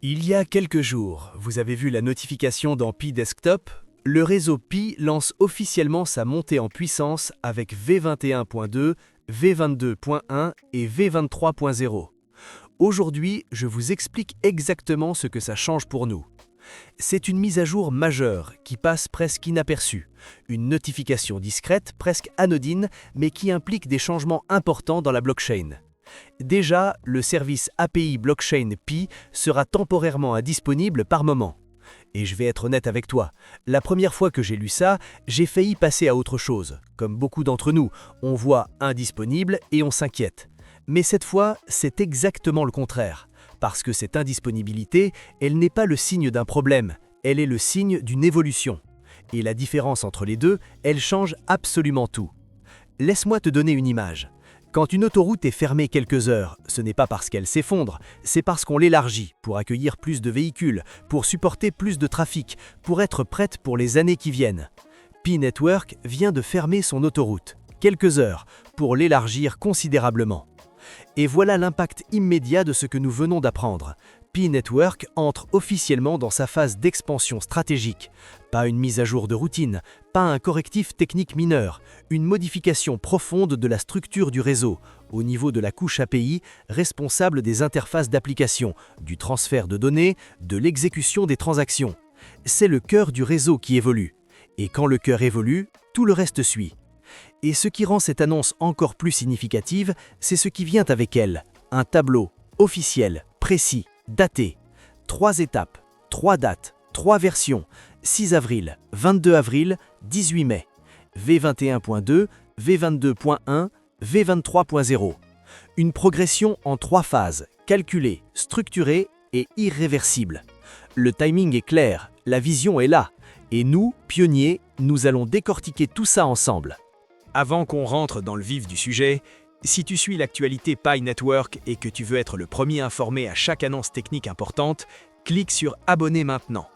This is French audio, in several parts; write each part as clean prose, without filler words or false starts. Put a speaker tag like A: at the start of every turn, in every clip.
A: Il y a quelques jours, vous avez vu la notification dans Pi Desktop. Le réseau Pi lance officiellement sa montée en puissance avec V21.2, V22.1 et V23.0. Aujourd'hui, je vous explique exactement ce que ça change pour nous. C'est une mise à jour majeure qui passe presque inaperçue, une notification discrète, presque anodine, mais qui implique des changements importants dans la blockchain. Déjà, le service API Blockchain Pi sera temporairement indisponible par moment. Et je vais être honnête avec toi, la première fois que j'ai lu ça, j'ai failli passer à autre chose. Comme beaucoup d'entre nous, on voit indisponible et on s'inquiète. Mais cette fois, c'est exactement le contraire. Parce que cette indisponibilité, elle n'est pas le signe d'un problème, elle est le signe d'une évolution. Et la différence entre les deux, elle change absolument tout. Laisse-moi te donner une image. Quand une autoroute est fermée quelques heures, ce n'est pas parce qu'elle s'effondre, c'est parce qu'on l'élargit pour accueillir plus de véhicules, pour supporter plus de trafic, pour être prête pour les années qui viennent. Pi Network vient de fermer son autoroute, quelques heures, pour l'élargir considérablement. Et voilà l'impact immédiat de ce que nous venons d'apprendre. Pi Network entre officiellement dans sa phase d'expansion stratégique. Pas une mise à jour de routine, pas un correctif technique mineur, une modification profonde de la structure du réseau, au niveau de la couche API, responsable des interfaces d'application, du transfert de données, de l'exécution des transactions. C'est le cœur du réseau qui évolue. Et quand le cœur évolue, tout le reste suit. Et ce qui rend cette annonce encore plus significative, c'est ce qui vient avec elle. Un tableau officiel, précis, daté. 3 étapes, 3 dates, 3 versions. 6 avril, 22 avril, 18 mai. V21.2, V22.1, V23.0. Une progression en 3 phases, calculée, structurée et irréversible. Le timing est clair, la vision est là. Et nous, pionniers, nous allons décortiquer tout ça ensemble. Avant qu'on rentre dans le vif du sujet, si tu suis l'actualité Pi Network et que tu veux être le premier informé à chaque annonce technique importante, clique sur « Abonner maintenant ».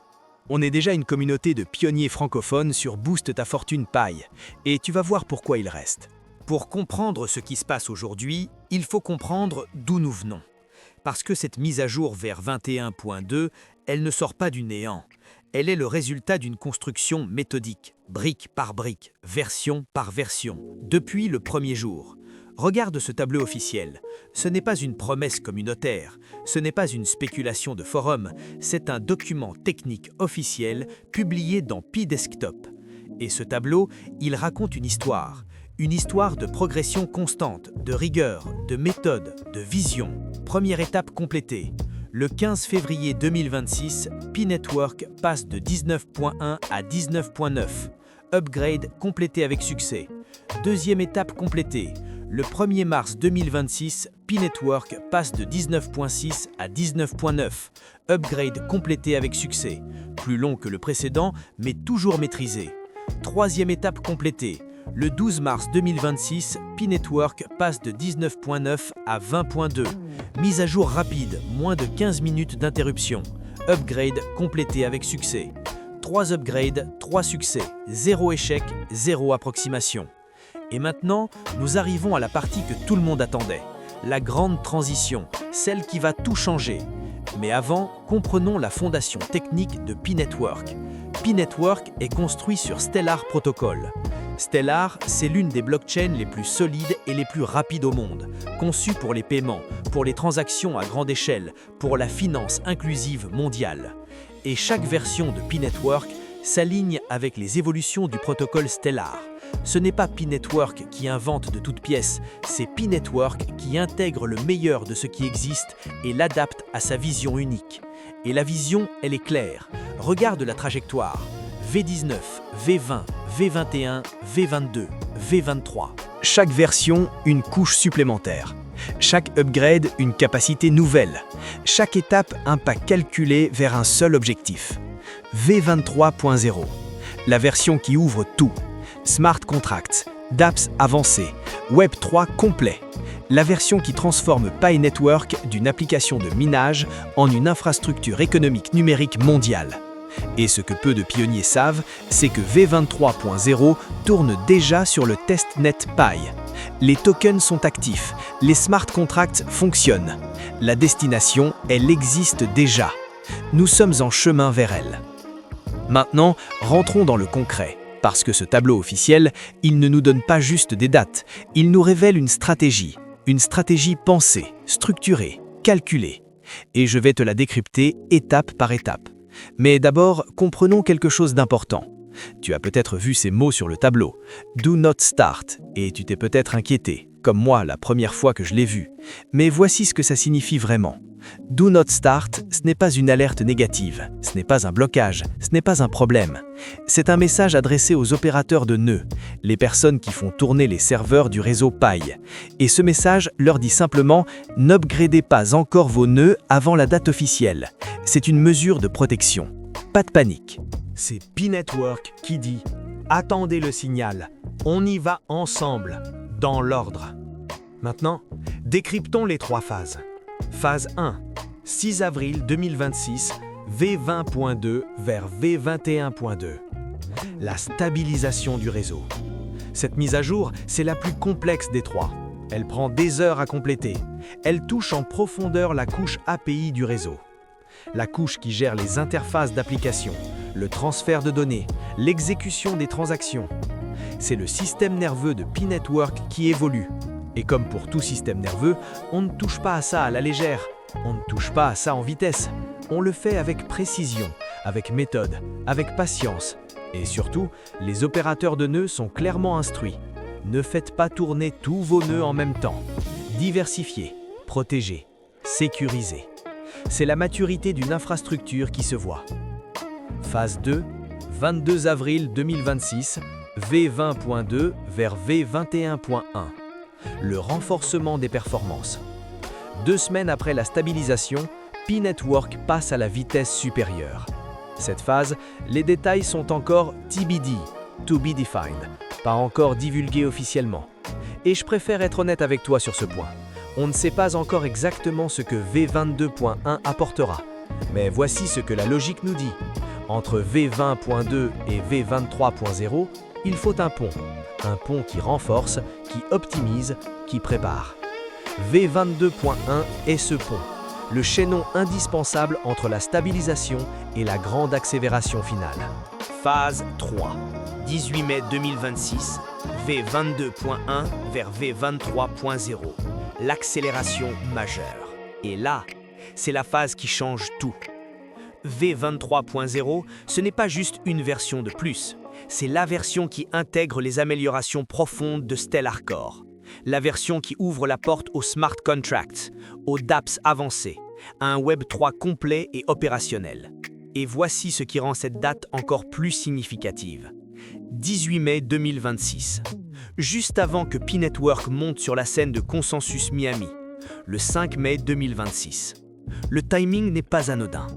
A: On est déjà une communauté de pionniers francophones sur Boost ta fortune Pi, et tu vas voir pourquoi il reste. Pour comprendre ce qui se passe aujourd'hui, il faut comprendre d'où nous venons. Parce que cette mise à jour vers 21.2, elle ne sort pas du néant. Elle est le résultat d'une construction méthodique, brique par brique, version par version, depuis le premier jour. Regarde ce tableau officiel. Ce n'est pas une promesse communautaire, ce n'est pas une spéculation de forum, c'est un document technique officiel publié dans Pi Desktop. Et ce tableau, il raconte une histoire de progression constante, de rigueur, de méthode, de vision. Première étape complétée. Le 15 février 2026, Pi Network passe de 19.1 à 19.9. Upgrade complété avec succès. Deuxième étape complétée. Le 1er mars 2026, Pi Network passe de 19.6 à 19.9. Upgrade complété avec succès. Plus long que le précédent, mais toujours maîtrisé. Troisième étape complétée. Le 12 mars 2026, Pi Network passe de 19.9 à 20.2. Mise à jour rapide, moins de 15 minutes d'interruption. Upgrade complété avec succès. 3 upgrades, 3 succès, 0 échec, 0 approximation. Et maintenant, nous arrivons à la partie que tout le monde attendait. La grande transition, celle qui va tout changer. Mais avant, comprenons la fondation technique de Pi Network. Pi Network est construit sur Stellar Protocol. Stellar, c'est l'une des blockchains les plus solides et les plus rapides au monde, conçue pour les paiements, pour les transactions à grande échelle, pour la finance inclusive mondiale. Et chaque version de Pi Network s'aligne avec les évolutions du protocole Stellar. Ce n'est pas Pi Network qui invente de toutes pièces, c'est Pi Network qui intègre le meilleur de ce qui existe et l'adapte à sa vision unique. Et la vision, elle est claire. Regarde la trajectoire. V19, V20, V21, V22, V23. Chaque version, une couche supplémentaire. Chaque upgrade, une capacité nouvelle. Chaque étape, un pas calculé vers un seul objectif. V23.0, la version qui ouvre tout. Smart Contracts, dApps avancés, Web3 complet. La version qui transforme Pi Network d'une application de minage en une infrastructure économique numérique mondiale. Et ce que peu de pionniers savent, c'est que V23.0 tourne déjà sur le testnet Pi. Les tokens sont actifs, les smart contracts fonctionnent. La destination, elle existe déjà. Nous sommes en chemin vers elle. Maintenant, rentrons dans le concret, parce que ce tableau officiel, il ne nous donne pas juste des dates, il nous révèle une stratégie pensée, structurée, calculée. Et je vais te la décrypter étape par étape. Mais d'abord, comprenons quelque chose d'important. Tu as peut-être vu ces mots sur le tableau, « Do not start », et tu t'es peut-être inquiété, comme moi la première fois que je l'ai vu. Mais voici ce que ça signifie vraiment. Do not start, ce n'est pas une alerte négative, ce n'est pas un blocage, ce n'est pas un problème. C'est un message adressé aux opérateurs de nœuds, les personnes qui font tourner les serveurs du réseau Pi. Et ce message leur dit simplement « N'upgradez pas encore vos nœuds avant la date officielle ». C'est une mesure de protection. Pas de panique.
B: C'est Pi Network qui dit « Attendez le signal, on y va ensemble, dans l'ordre ». Maintenant, décryptons les 3 phases. Phase 1, 6 avril 2026, V20.2 vers V21.2. La stabilisation du réseau. Cette mise à jour, c'est la plus complexe des 3. Elle prend des heures à compléter. Elle touche en profondeur la couche API du réseau. La couche qui gère les interfaces d'application, le transfert de données, l'exécution des transactions. C'est le système nerveux de Pi Network qui évolue. Et comme pour tout système nerveux, on ne touche pas à ça à la légère, on ne touche pas à ça en vitesse. On le fait avec précision, avec méthode, avec patience. Et surtout, les opérateurs de nœuds sont clairement instruits. Ne faites pas tourner tous vos nœuds en même temps. Diversifiez, protégez, sécurisez. C'est la maturité d'une infrastructure qui se voit. Phase 2, 22 avril 2026, V20.2 vers V21.1. Le renforcement des performances. 2 semaines après la stabilisation, Pi Network passe à la vitesse supérieure. Cette phase, les détails sont encore TBD, to be defined, pas encore divulgués officiellement. Et je préfère être honnête avec toi sur ce point. On ne sait pas encore exactement ce que V22.1 apportera, mais voici ce que la logique nous dit. Entre V20.2 et V23.0, il faut un pont qui renforce, qui optimise, qui prépare. V22.1 est ce pont, le chaînon indispensable entre la stabilisation et la grande accélération finale. Phase 3, 18 mai 2026, V22.1 vers V23.0, l'accélération majeure. Et là, c'est la phase qui change tout. V23.0, ce n'est pas juste une version de plus. C'est la version qui intègre les améliorations profondes de Stellar Core. La version qui ouvre la porte aux smart contracts, aux dApps avancés, à un Web 3 complet et opérationnel. Et voici ce qui rend cette date encore plus significative. 18 mai 2026. Juste avant que Pi Network monte sur la scène de Consensus Miami. Le 5 mai 2026. Le timing n'est pas anodin.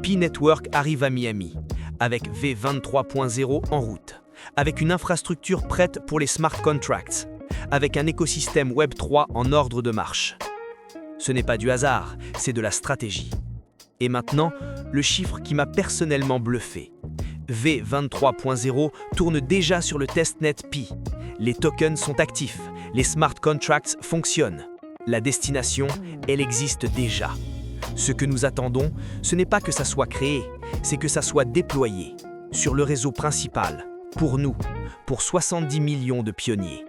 B: Pi Network arrive à Miami, avec V23.0 en route, avec une infrastructure prête pour les smart contracts, avec un écosystème Web 3 en ordre de marche. Ce n'est pas du hasard, c'est de la stratégie. Et maintenant, le chiffre qui m'a personnellement bluffé. V23.0 tourne déjà sur le testnet Pi. Les tokens sont actifs, les smart contracts fonctionnent. La destination, elle existe déjà. Ce que nous attendons, ce n'est pas que ça soit créé, c'est que ça soit déployé sur le réseau principal, pour nous, pour 70 millions de pionniers.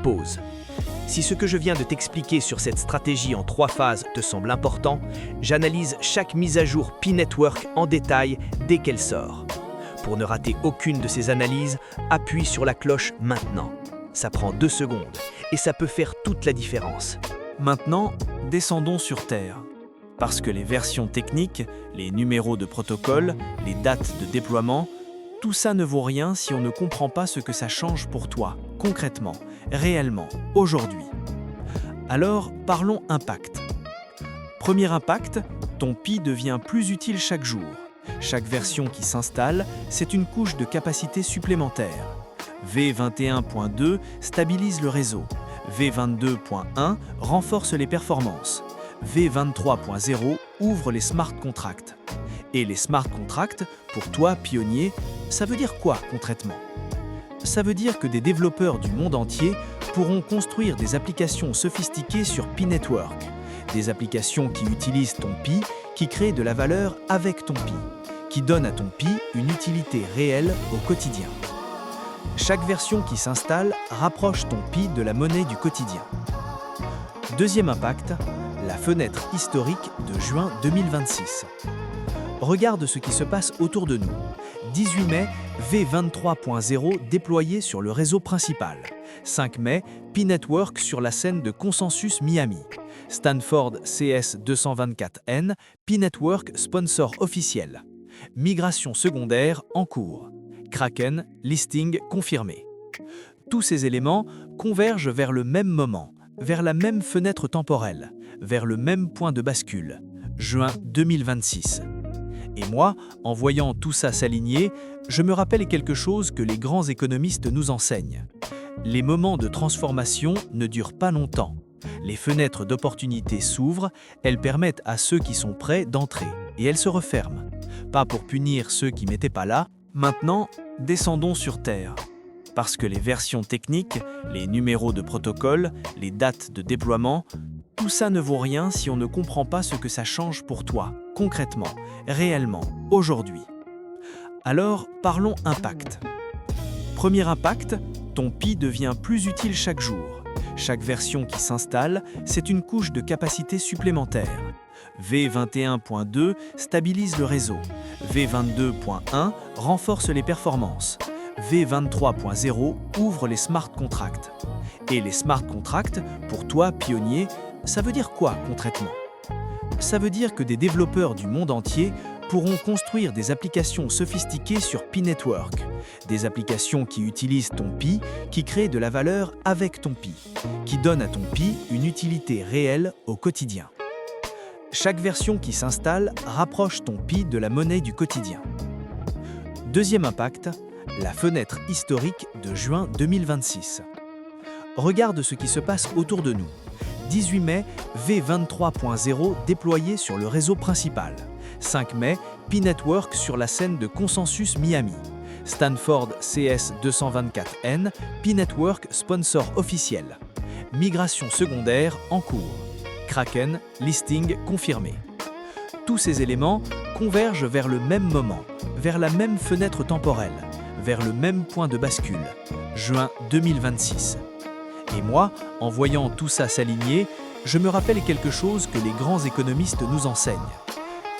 B: Pause. Si ce que je viens de t'expliquer sur cette stratégie en 3 phases te semble important, j'analyse chaque mise à jour Pi Network en détail dès qu'elle sort. Pour ne rater aucune de ces analyses, appuie sur la cloche maintenant. Ça prend 2 secondes et ça peut faire toute la différence.
C: Maintenant, descendons sur Terre. Parce que les versions techniques, les numéros de protocole, les dates de déploiement, tout ça ne vaut rien si on ne comprend pas ce que ça change pour toi, concrètement, réellement, aujourd'hui. Alors, parlons impact. Premier impact, ton Pi devient plus utile chaque jour. Chaque version qui s'installe, c'est une couche de capacité supplémentaire. V21.2 stabilise le réseau. V22.1 renforce les performances. V23.0 ouvre les smart contracts. Et les smart contracts, pour toi, pionnier, ça veut dire quoi concrètement? Ça veut dire que des développeurs du monde entier pourront construire des applications sophistiquées sur Pi Network. Des applications qui utilisent ton Pi, qui crée de la valeur avec ton Pi, qui donne à ton Pi une utilité réelle au quotidien. Chaque version qui s'installe rapproche ton Pi de la monnaie du quotidien. Deuxième impact, la fenêtre historique de juin 2026. Regarde ce qui se passe autour de nous. 18 mai, V23.0 déployé sur le réseau principal. 5 mai, Pi Network sur la scène de Consensus Miami. Stanford CS224N, Pi Network sponsor officiel. Migration secondaire en cours. Kraken, listing confirmé. Tous ces éléments convergent vers le même moment, vers la même fenêtre temporelle, vers le même point de bascule, juin 2026. Et moi, en voyant tout ça s'aligner, je me rappelle quelque chose que les grands économistes nous enseignent. Les moments de transformation ne durent pas longtemps. Les fenêtres d'opportunité s'ouvrent, elles permettent à ceux qui sont prêts d'entrer, et elles se referment. Pas pour punir ceux qui n'étaient pas là. Maintenant, descendons sur Terre. Parce que les versions techniques, les numéros de protocole, les dates de déploiement, tout ça ne vaut rien si on ne comprend pas ce que ça change pour toi, concrètement, réellement, aujourd'hui. Alors, parlons impact. Premier impact, ton Pi devient plus utile chaque jour. Chaque version qui s'installe, c'est une couche de capacité supplémentaire. V21.2 stabilise le réseau. V22.1 renforce les performances. V23.0 ouvre les smart contracts. Et les smart contracts, pour toi, pionnier, ça veut dire quoi concrètement? Ça veut dire que des développeurs du monde entier pourront construire des applications sophistiquées sur Pi Network, des applications qui utilisent ton Pi, qui créent de la valeur avec ton Pi, qui donnent à ton Pi une utilité réelle au quotidien. Chaque version qui s'installe rapproche ton Pi de la monnaie du quotidien. Deuxième impact, la fenêtre historique de juin 2026. Regarde ce qui se passe autour de nous. 18 mai, V23.0 déployé sur le réseau principal. 5 mai, Pi Network sur la scène de Consensus Miami. Stanford CS224N, Pi Network sponsor officiel. Migration secondaire en cours. Kraken, listing confirmé. Tous ces éléments convergent vers le même moment, vers la même fenêtre temporelle, vers le même point de bascule, juin 2026. Et moi, en voyant tout ça s'aligner, je me rappelle quelque chose que les grands économistes nous enseignent.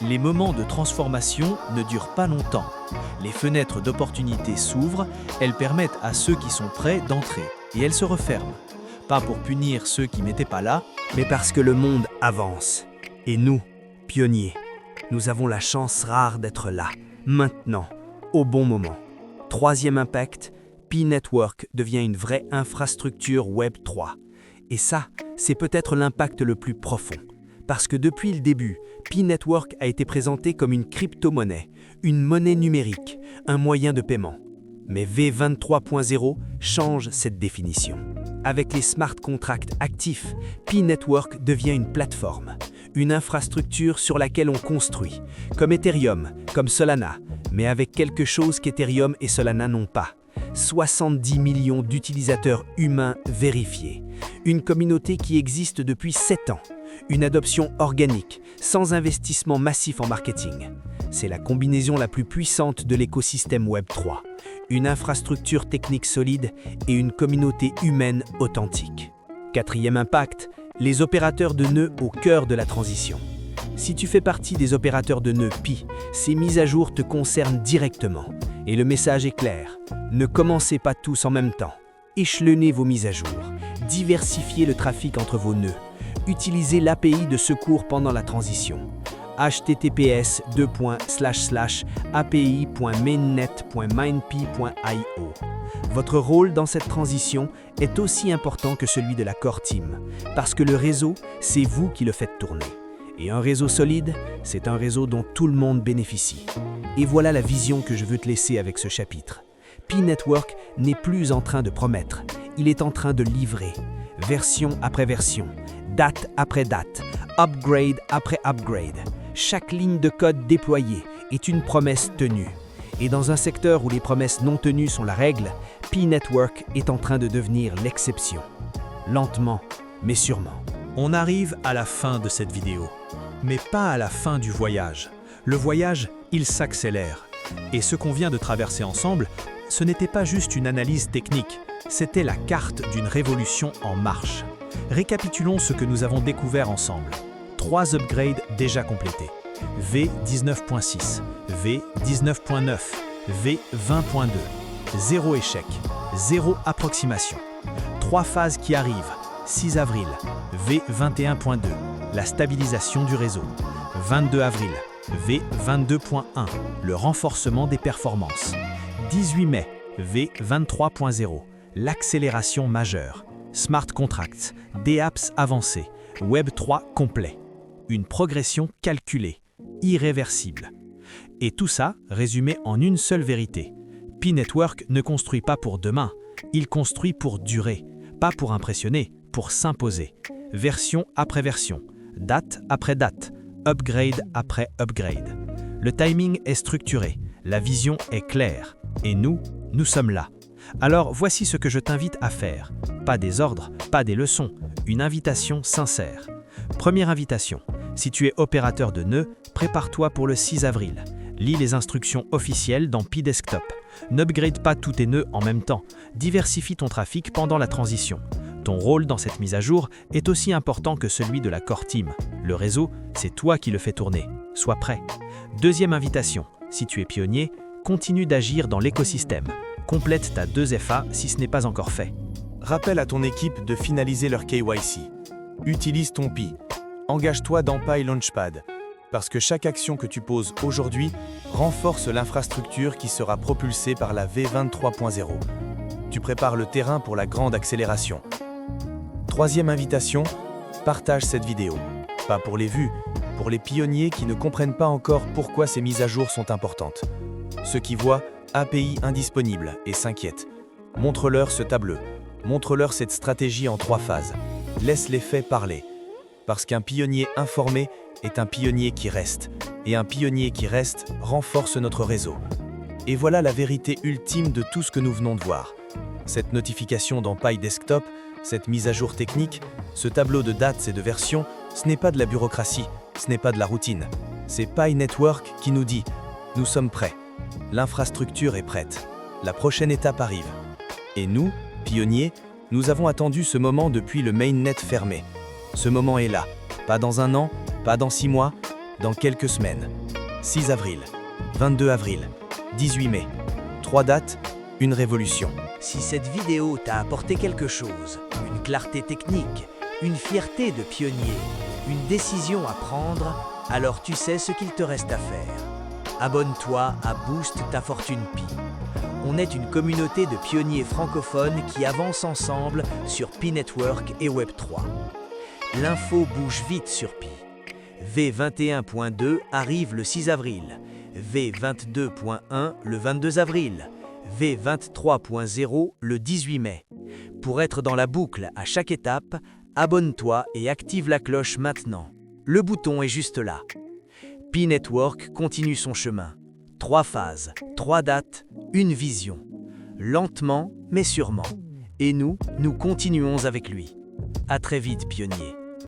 C: Les moments de transformation ne durent pas longtemps. Les fenêtres d'opportunité s'ouvrent, elles permettent à ceux qui sont prêts d'entrer, et elles se referment. Pas pour punir ceux qui n'étaient pas là,
A: mais parce que le monde avance. Et nous, pionniers, nous avons la chance rare d'être là, maintenant, au bon moment. Troisième impact, Pi Network devient une vraie infrastructure Web 3. Et ça, c'est peut-être l'impact le plus profond. Parce que depuis le début, Pi Network a été présenté comme une crypto-monnaie, une monnaie numérique, un moyen de paiement. Mais V23.0 change cette définition. Avec les smart contracts actifs, Pi Network devient une plateforme, une infrastructure sur laquelle on construit, comme Ethereum, comme Solana, mais avec quelque chose qu'Ethereum et Solana n'ont pas. 70 millions d'utilisateurs humains vérifiés. Une communauté qui existe depuis 7 ans. Une adoption organique, sans investissement massif en marketing. C'est la combinaison la plus puissante de l'écosystème Web 3. Une infrastructure technique solide et une communauté humaine authentique. Quatrième impact, les opérateurs de nœuds au cœur de la transition. Si tu fais partie des opérateurs de nœuds Pi, ces mises à jour te concernent directement. Et le message est clair, ne commencez pas tous en même temps. Échelonnez vos mises à jour, diversifiez le trafic entre vos nœuds, utilisez l'API de secours pendant la transition. https://api.mainnet.minepi.io. Votre rôle dans cette transition est aussi important que celui de la core team, parce que le réseau, c'est vous qui le faites tourner. Et un réseau solide, c'est un réseau dont tout le monde bénéficie. Et voilà la vision que je veux te laisser avec ce chapitre. Pi Network n'est plus en train de promettre, il est en train de livrer. Version après version, date après date, upgrade après upgrade. Chaque ligne de code déployée est une promesse tenue. Et dans un secteur où les promesses non tenues sont la règle, Pi Network est en train de devenir l'exception. Lentement, mais sûrement.
B: On arrive à la fin de cette vidéo. Mais pas à la fin du voyage. Le voyage, il s'accélère. Et ce qu'on vient de traverser ensemble, ce n'était pas juste une analyse technique, c'était la carte d'une révolution en marche. Récapitulons ce que nous avons découvert ensemble. 3 upgrades déjà complétés. V19.6, V19.9, V20.2. 0 échec, 0 approximation. 3 phases qui arrivent. 6 avril, V21.2, la stabilisation du réseau. 22 avril, V22.1, le renforcement des performances. 18 mai, V23.0, l'accélération majeure. Smart Contracts, DApps avancés, Web3 complet. Une progression calculée, irréversible. Et tout ça résumé en une seule vérité. P-Network ne construit pas pour demain, il construit pour durer, pas pour impressionner, pour s'imposer. Version après version, date après date, upgrade après upgrade. Le timing est structuré, la vision est claire, et nous sommes là. Alors voici ce que je t'invite à faire. Pas des ordres, pas des leçons, une invitation sincère. Première invitation, si tu es opérateur de nœuds, prépare-toi pour le 6 avril. Lis les instructions officielles dans P-Desktop. N'upgrade pas tous tes nœuds en même temps. Diversifie ton trafic pendant la transition. Ton rôle dans cette mise à jour est aussi important que celui de la Core Team. Le réseau, c'est toi qui le fais tourner. Sois prêt. Deuxième invitation, si tu es pionnier, continue d'agir dans l'écosystème. Complète ta 2FA si ce n'est pas encore fait.
D: Rappelle à ton équipe de finaliser leur KYC. Utilise ton Pi. Engage-toi dans Pi Launchpad. Parce que chaque action que tu poses aujourd'hui renforce l'infrastructure qui sera propulsée par la V23.0. Tu prépares le terrain pour la grande accélération. Troisième invitation, partage cette vidéo. Pas pour les vues, pour les pionniers qui ne comprennent pas encore pourquoi ces mises à jour sont importantes. Ceux qui voient API indisponible et s'inquiètent. Montre-leur ce tableau. Montre-leur cette stratégie en 3 phases. Laisse les faits parler. Parce qu'un pionnier informé est un pionnier qui reste. Et un pionnier qui reste renforce notre réseau. Et voilà la vérité ultime de tout ce que nous venons de voir. Cette notification dans P-Desktop, cette mise à jour technique, ce tableau de dates et de versions, ce n'est pas de la bureaucratie, ce n'est pas de la routine. C'est P-Network qui nous dit « Nous sommes prêts. L'infrastructure est prête. La prochaine étape arrive. » Et nous, pionniers, nous avons attendu ce moment depuis le mainnet fermé. Ce moment est là. Pas dans 1 an, pas dans 6 mois, dans quelques semaines. 6 avril, 22 avril, 18 mai. 3 dates, une révolution.
E: Si cette vidéo t'a apporté quelque chose, une clarté technique, une fierté de pionnier, une décision à prendre, alors tu sais ce qu'il te reste à faire. Abonne-toi à Boost ta fortune Pi. On est une communauté de pionniers francophones qui avancent ensemble sur P-Network et Web3. L'info bouge vite sur Pi. V21.2 arrive le 6 avril, V22.1 le 22 avril, V23.0 le 18 mai. Pour être dans la boucle à chaque étape, abonne-toi et active la cloche maintenant. Le bouton est juste là. P-Network continue son chemin. 3 phases, 3 dates, une vision. Lentement, mais sûrement. Et nous continuons avec lui. À très vite, pionniers.